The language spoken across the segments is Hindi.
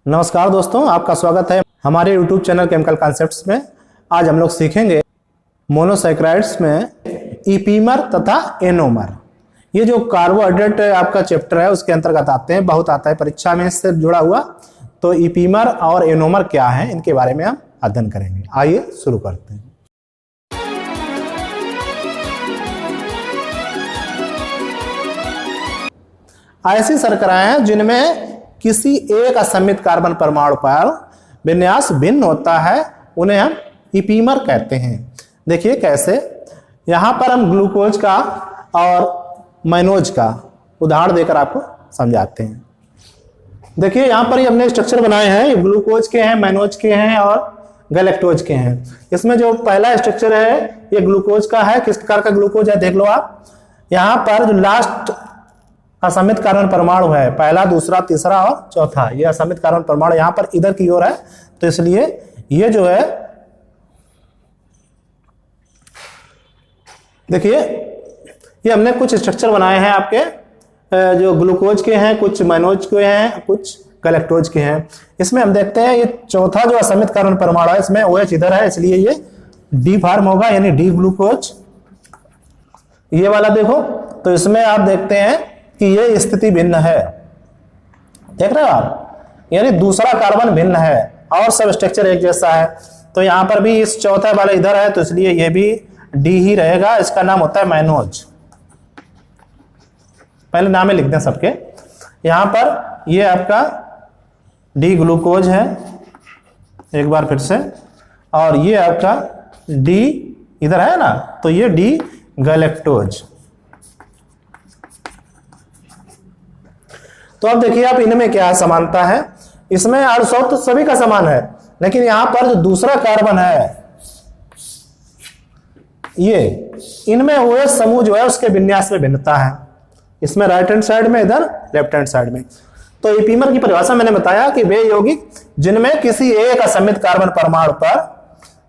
नमस्कार दोस्तों, आपका स्वागत है हमारे YouTube चैनल केमिकल कॉन्सेप्ट्स में। आज हम लोग सीखेंगे मोनोसैकेराइड्स में इपीमर तथा एनोमर। ये जो कार्बोहाइड्रेट आपका चैप्टर है उसके अंतर्गत आते हैं, बहुत आता है परीक्षा में इससे जुड़ा हुआ। तो इपीमर और एनोमर क्या है, इनके बारे में हम अध्ययन करेंगे। आइए शुरू करते हैं। ऐसी शर्कराएं हैं जिनमें किसी एक असमित कार्बन परमाणु पर विन्यास भिन्न होता है, उन्हें हम इपीमर कहते हैं। देखिए कैसे, यहां पर हम ग्लूकोज का और मैनोज का उदाहरण देकर आपको समझाते हैं। देखिए यहां पर हमने स्ट्रक्चर बनाए हैं, ये ग्लूकोज के हैं, मैनोज के हैं और गैलेक्टोज के हैं। इसमें जो पहला स्ट्रक्चर है ये ग्लूकोज का है। किस प्रकार का ग्लूकोज है देख लो आप। यहां पर जो लास्ट असमित कार्बन परमाणु है, पहला, दूसरा, तीसरा और चौथा, ये असमित कार्बन परमाणु यहां पर इधर की ओर है, तो इसलिए ये जो है, देखिए ये हमने कुछ स्ट्रक्चर बनाए हैं आपके, जो ग्लूकोज के हैं, कुछ मैनोज के हैं, कुछ गैलेक्टोज के हैं। इसमें हम देखते हैं ये चौथा जो असमित कार्बन परमाणु है, इसमें OH इधर है, इसलिए ये डी फॉर्म होगा, यानी डी ग्लूकोज। ये वाला देखो, तो इसमें आप देखते हैं कि ये स्थिति भिन्न है, देख रहे हो आप, यानी दूसरा कार्बन भिन्न है और सब स्ट्रक्चर एक जैसा है। तो यहां पर भी इस चौथा वाला इधर है, तो इसलिए ये भी डी ही रहेगा। इसका नाम होता है मैनोज। पहले नाम लिख दें सबके। यहां पर ये आपका डी ग्लूकोज है, एक बार फिर से, और ये आपका डी इधर है ना, तो ये डी गैलेक्टोज। तो अब देखिए आप, इनमें क्या समानता है। इसमें R तो सभी का समान है, लेकिन यहां पर जो दूसरा कार्बन है, ये इनमें OH समूह जो है उसके विन्यास में भिन्नता है। इसमें राइट हैंड साइड में, इधर लेफ्ट हैंड साइड में। तो इपीमर की परिभाषा मैंने बताया कि वे यौगिक जिनमें किसी एक असमित कार्बन परमाणु पर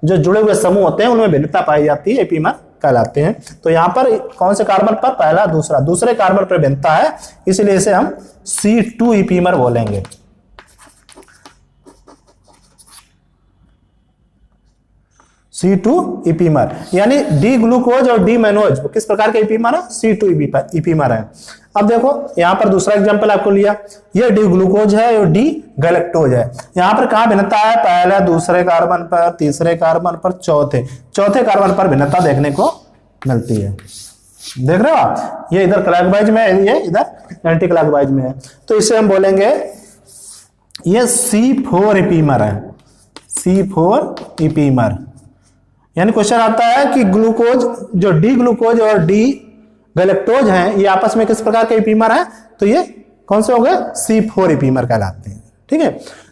जो जुड़े हुए समूह होते हैं उनमें भिन्नता पाई जाती है, इपीमर कहलाते हैं। तो यहां पर कौन से कार्बन पर, पहला, दूसरा, दूसरे कार्बन पर भिन्नता है, इसलिए इसे हम C2 इपीमर बोलेंगे। C2 इपीमर, यानी डी ग्लूकोज और डी मैनोज किस प्रकार के इपीमर है, C2 इपीमर है। अब देखो यहां पर दूसरा एग्जांपल आपको लिया, ये डी ग्लूकोज है और डी गैलेक्टोज है। यहां पर कहां भिन्नता है, पहले, दूसरे कार्बन पर, तीसरे कार्बन पर, चौथे कार्बन पर भिन्नता देखने को मिलती है। देख रहे हो आप, ये इधर क्लॉकवाइज में है, ये इधर एंटी क्लॉकवाइज में है, तो इसे हम बोलेंगे ये C4 इपीमर है, C4 इपीमर। यानी क्वेश्चन आता है कि ग्लूकोज, जो डी ग्लूकोज और डी गैलेक्टोज हैं, ये आपस में किस प्रकार के इपीमर हैं, तो ये कौन से हो गए, C4 इपीमर कहलाते हैं। ठीक है,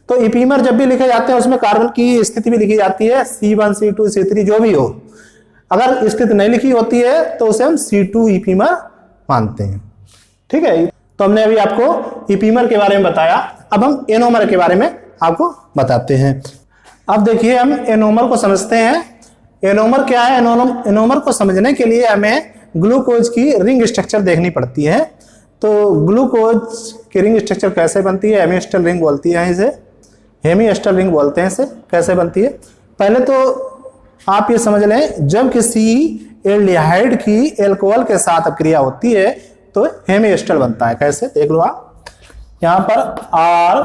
तो इपीमर जब भी लिखे जाते हैं उसमें कार्बन की स्थिति भी लिखी जाती है, C1, C2, C3 जो भी हो। अगर स्थिति नहीं लिखी होती है तो उसे हम C2 इपीमर मानते हैं। ठीक है, तो हमने अभी आपको इपीमर के बारे में बताया। अब हम एनोमर के बारे में आपको बताते हैं। अब देखिए हम एनोमर को समझते हैं। एनोमर क्या है, एनोमर को समझने के लिए हमें ग्लूकोज की रिंग स्ट्रक्चर देखनी पड़ती है। तो ग्लूकोज की रिंग स्ट्रक्चर कैसे बनती है, हेमिस्टर रिंग बोलती है इसे, हेमिस्टर रिंग बोलते हैं इसे। कैसे बनती है, पहले तो आप ये समझ लें, जब किसी एल्डिहाइड की एल्कोहल के साथ अक्रिया होती है तो हेमिस्टर बनता है। कैसे देख लो आप, यहां पर R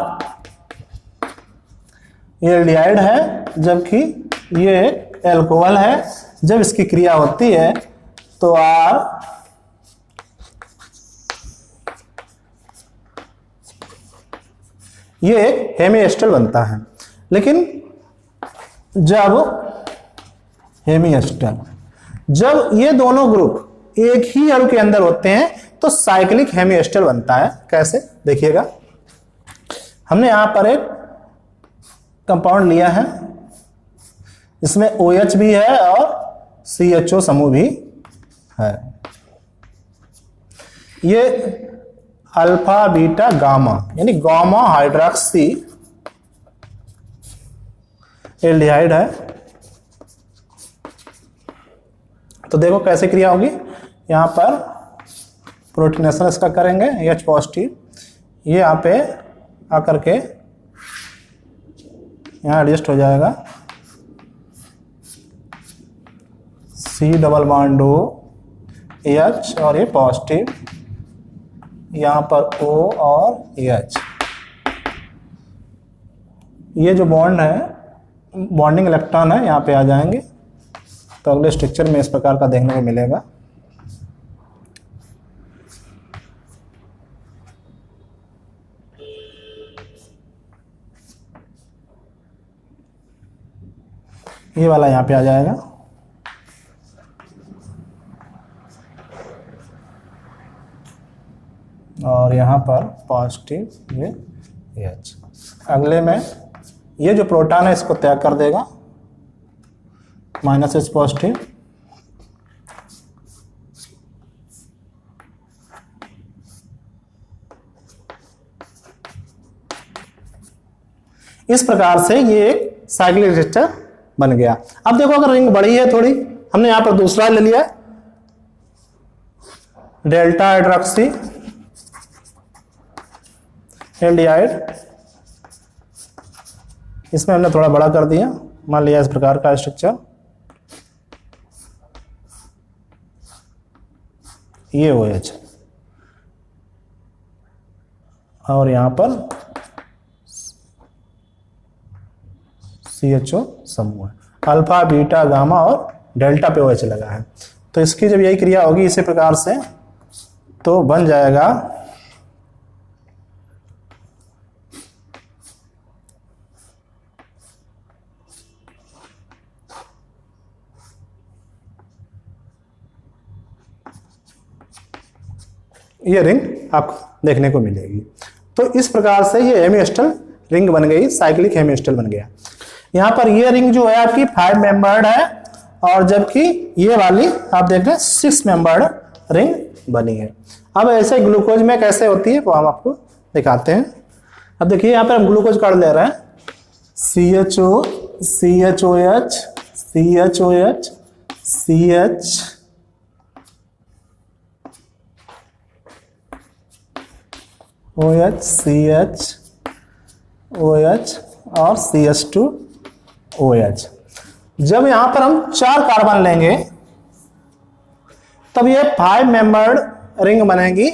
एल्डिहाइड है, जबकि ये एल्कोहल है। जब इसकी क्रिया होती है तो R ये एक हेमिएस्टर बनता है। लेकिन जब ये दोनों ग्रुप एक ही अणु के अंदर होते हैं तो साइक्लिक हेमिएस्टर बनता है। कैसे देखिएगा, हमने यहां पर एक कंपाउंड लिया है, इसमें OH भी है और CHO समूह भी है। ये अल्फा, बीटा, गामा, यानी गामा हाइड्रोक्सी एल्डिहाइड है। तो देखो कैसे क्रिया होगी, यहां पर प्रोटीनेशन इसका करेंगे, H पॉजिटिव, ये यहाँ पे आकर के यहाँ एडजस्ट हो जाएगा, C double bond O H और ये पॉजिटिव, यहाँ पर O और H। ये जो बॉन्ड है, बॉन्डिंग इलेक्ट्रॉन है, यहाँ पे आ जाएंगे। तो अगले स्ट्रक्चर में इस प्रकार का देखने को मिलेगा। ये वाला यहाँ पे आ जाएगा, और यहाँ पर पॉजिटिव ये H। अगले में ये जो प्रोटॉन है इसको त्याग कर देगा, -H पॉजिटिव, इस प्रकार से ये एक साइक्लिक रेजिस्टर बन गया। अब देखो अगर रिंग बड़ी है थोड़ी, हमने यहां पर दूसरा ले लिया, डेल्टा हाइड्रोक्सी एल्डिहाइड, इसमें हमने थोड़ा बड़ा कर दिया, मान लिया इस प्रकार का स्ट्रक्चर, ये OH और यहां पर CHO समूह है, अल्फा बीटा गामा और डेल्टा पे OH लगा है। तो इसकी जब यही क्रिया होगी इसी प्रकार से, तो बन जाएगा ये रिंग आपको देखने को मिलेगी। तो इस प्रकार से ये हेमिस्टल रिंग बन गई, साइक्लिक हेमिस्टल बन गया। यहाँ पर ये रिंग जो है आपकी 5 मेंबर्ड है, और जबकि ये वाली आप देख रहे हैं 6 मेंबर्ड रिंग बनी है। अब ऐसे ग्लूकोज में कैसे होती है वो हम आपको दिखाते हैं। अब देखिए यहाँ पर हम ग्लूकोज काढ़ ले रहे हैं, CHO CHOH CHOH CH OH CH OH और CH2OH। जब यहां पर हम 4 कार्बन लेंगे तब ये 5 मेंबर्ड रिंग बनेगी।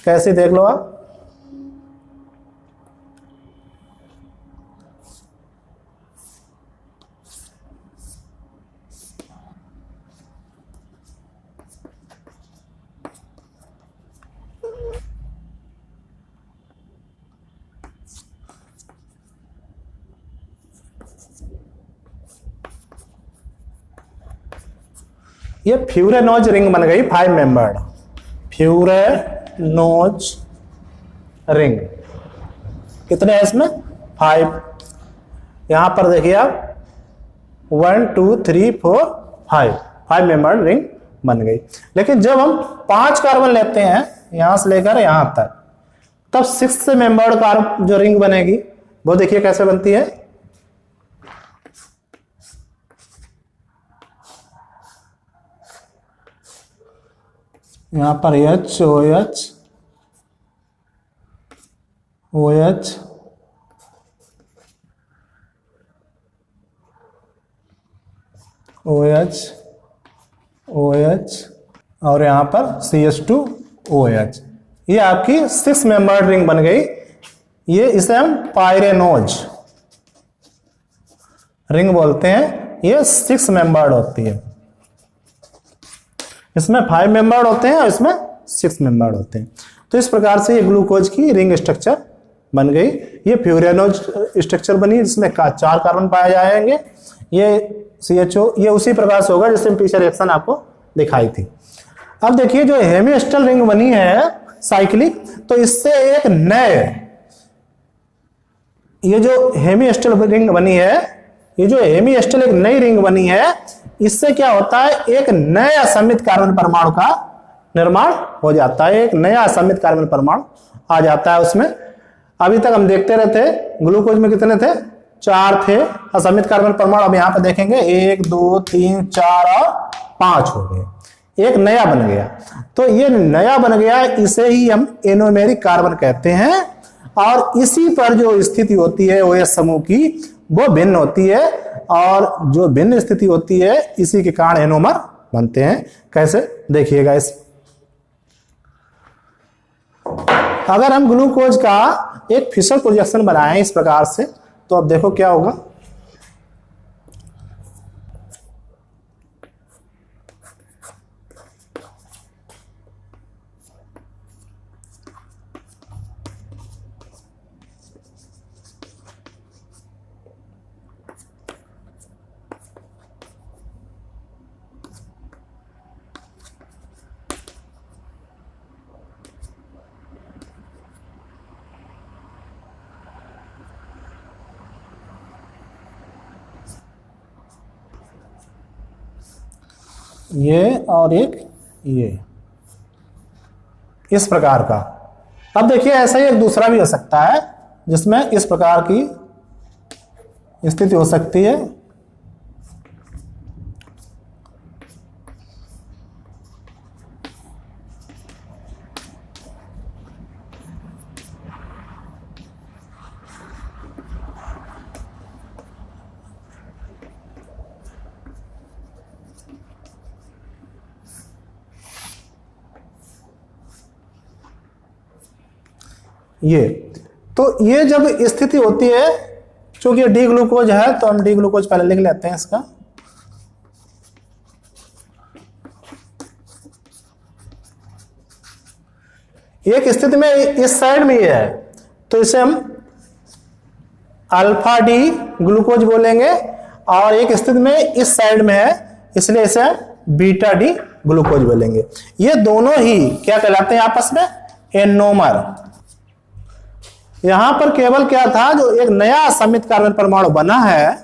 कैसे देख लो आप, ये फ्यूरेनोज रिंग बन गई 5 मेंबर्ड, फ्यूरेनोज रिंग। कितने हैं इसमें? 5। यहां पर देखिए आप 1 2 3 4 5 मेंबर्ड रिंग बन गई। लेकिन जब हम 5 कार्बन लेते हैं यहां से लेकर यहां तक, तब 6 मेंबर्ड कार्बन जो रिंग बनेगी वो देखिए कैसे बनती है। यहां पर H OH OH OH OH और यहां पर CH2OH। ये आपकी 6 मेंबर्ड रिंग बन गई। ये इसे हम पायरेनोज रिंग बोलते हैं। ये 6 मेंबर्ड होती है, इसमें 5 मेंबर्ड होते हैं और इसमें 6 मेंबर्ड होते हैं। तो इस प्रकार से ये ग्लूकोज की रिंग स्ट्रक्चर बन गई। ये फ्यूरेनोज स्ट्रक्चर बनी जिसमें 4 कार्बन पाए जाएंगे। ये CHO ये उसी प्रकार से होगा जिसमें पीछे रिएक्शन आपको दिखाई थी। अब देखिए जो हेमिस्टल रिंग बनी है साइक्लिक, तो इससे एक नए ये जो हेमिस्टल रिंग बनी है, ये जो हेमिस्टल एक नई रिंग बनी है, इससे क्या होता है, एक नया असमित कार्बन परमाणु का निर्माण हो जाता है। एक नया असमित कार्बन परमाणु आ जाता है उसमें। अभी तक हम देखते रहते ग्लूकोज में कितने थे, 4 थे असमित कार्बन परमाणु। अब यहां पर देखेंगे 1 2 3 4 और 5 हो गए, एक नया बन गया। तो ये नया बन गया, इसे ही हम एनोमेरिक कार्बन कहते हैं। और इसी पर जो स्थिति होती है OH समूह की, वो भिन्न होती है, और जो भिन्न स्थिति होती है इसी के कारण एनोमर बनते हैं। कैसे, देखिएगा इस, अगर हम ग्लूकोज का एक फिशर प्रोजेक्शन बनाएं इस प्रकार से, तो अब देखो क्या होगा। ये और एक ये इस प्रकार का। अब देखिए ऐसा ही एक दूसरा भी हो सकता है जिसमें इस प्रकार की स्थिति हो सकती है। ये तो ये जब स्थिति होती है, क्योंकि डी ग्लूकोज है तो हम डी ग्लूकोज पहले लिख लेते हैं इसका। एक स्थिति में इस साइड में ये है तो इसे हम अल्फा डी ग्लूकोज बोलेंगे, और एक स्थिति में इस साइड में है इसलिए इसे बीटा डी ग्लूकोज बोलेंगे। ये दोनों ही क्या कहलाते हैं आपस में, एनोमर। यहां पर केवल क्या था, जो एक नया समित कार्बन परमाणु बना है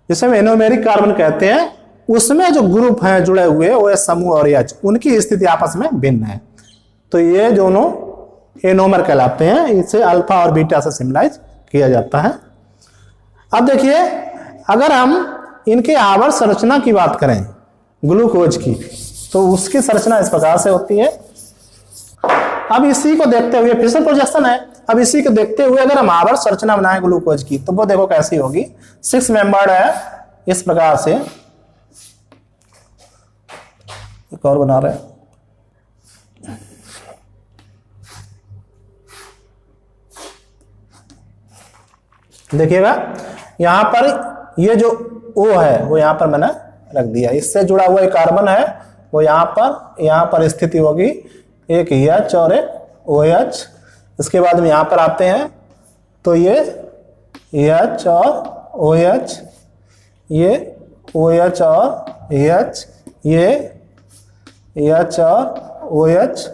जिसे हम एनोमेरिक कार्बन कहते हैं, उसमें जो ग्रुप हैं जुड़े हुए वो समूह और एच, उनकी स्थिति आपस में भिन्न है, तो ये दोनों एनोमर कहलाते हैं। इसे अल्फा और बीटा से सिम्बलाइज किया जाता है। अब देखिए अगर हम इनके आवर्त संरचना की बात करें ग्लूकोज की, तो उसकी संरचना इस प्रकार से होती है। अब इसी को देखते हुए, फिशर प्रोजेक्शन है, अब इसी को देखते हुए अगर हम आवर्त संरचना बनाएं ग्लूकोज की, तो वो देखो कैसी होगी। 6 मेंबर्ड है इस प्रकार से। एक और बना रहे हैं, देखिएगा यहां पर ये जो O है वो यहां पर मैंने रख दिया, इससे जुड़ा हुआ एक कार्बन है वो यहां पर स्थिति होगी, एक H और एक OH। इसके बाद में यहां पर आते हैं तो ये H और OH, ये OH और H, ये H और OH,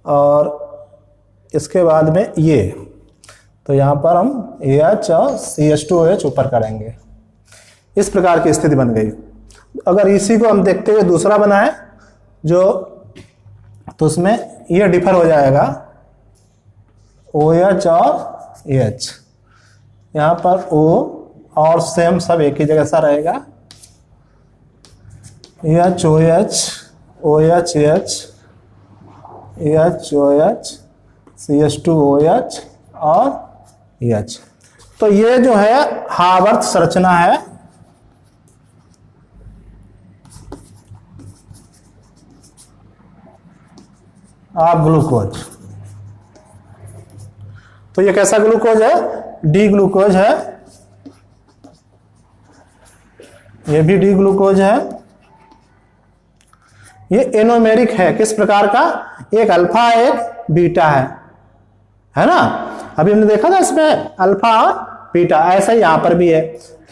और इसके बाद में ये, तो यहां पर हम H और CH2OH ऊपर करेंगे। इस प्रकार की स्थिति बन गई। अगर इसी को हम देखते हुए दूसरा बनाए जो, तो उसमें ये डिफर हो जाएगा OH और H, यहाँ पर O और सेम सब एक ही जगह सा रहेगा, HOH, OHH, HOH, CH2OH और H। तो ये जो है आवर्त संरचना है। आप ग्लूकोज, तो ये कैसा ग्लूकोज है, डी ग्लूकोज है, ये भी डी ग्लूकोज है। ये एनोमेरिक है, किस प्रकार का, एक अल्फा एक बीटा है ना। अभी हमने देखा था इसमें अल्फा और बीटा, ऐसा ही यहां पर भी है।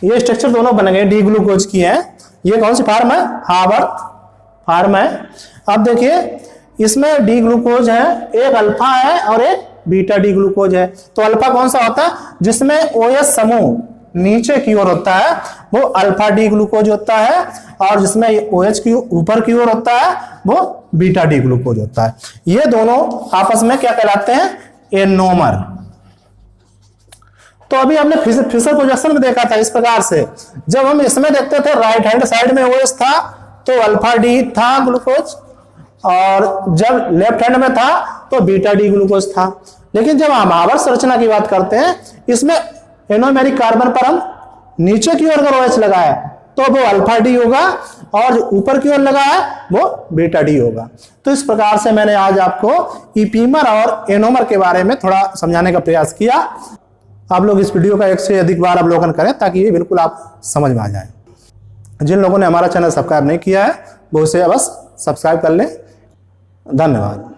ये स्ट्रक्चर दोनों बन गए, डी ग्लूकोज की है। ये कौन सी फार्म है, आवर्त फार्म है। अब देखिए इसमें डी ग्लूकोज है, एक अल्फा है और एक बीटा डी ग्लूकोज है। तो अल्फा कौन सा होता है, जिसमें OH समूह नीचे की ओर होता है वो अल्फा डी ग्लूकोज होता है, और जिसमें OH की ऊपर की ओर होता है वो बीटा डी ग्लूकोज होता है। ये दोनों आपस में क्या कहलाते हैं, एनोमर। तो अभी हमने फिशर प्रोजेक्शन में देखा था इस प्रकार से, जब हम इसमें देखते थे राइट हैंड साइड में OH था तो अल्फा डी था ग्लूकोज, और जब लेफ्ट हैंड में था तो बीटा डी ग्लूकोज था। लेकिन जब हम आवर्त संरचना की बात करते हैं, इसमें एनोमेरिक कार्बन पर हम नीचे की ओर अगर OH लगा है तो वो अल्फा डी होगा, और ऊपर की ओर लगा है वो बीटा डी होगा। तो इस प्रकार से मैंने आज आपको इपीमर और एनोमर के बारे में थोड़ा समझाने का प्रयास किया। आप लोग इस वीडियो का 1 से अधिक बार अवलोकन करें ताकि ये बिल्कुल आप समझ में आ जाए। जिन लोगों ने हमारा चैनल सब्सक्राइब नहीं किया है वो उसे बस सब्सक्राइब कर लें। धन्यवाद।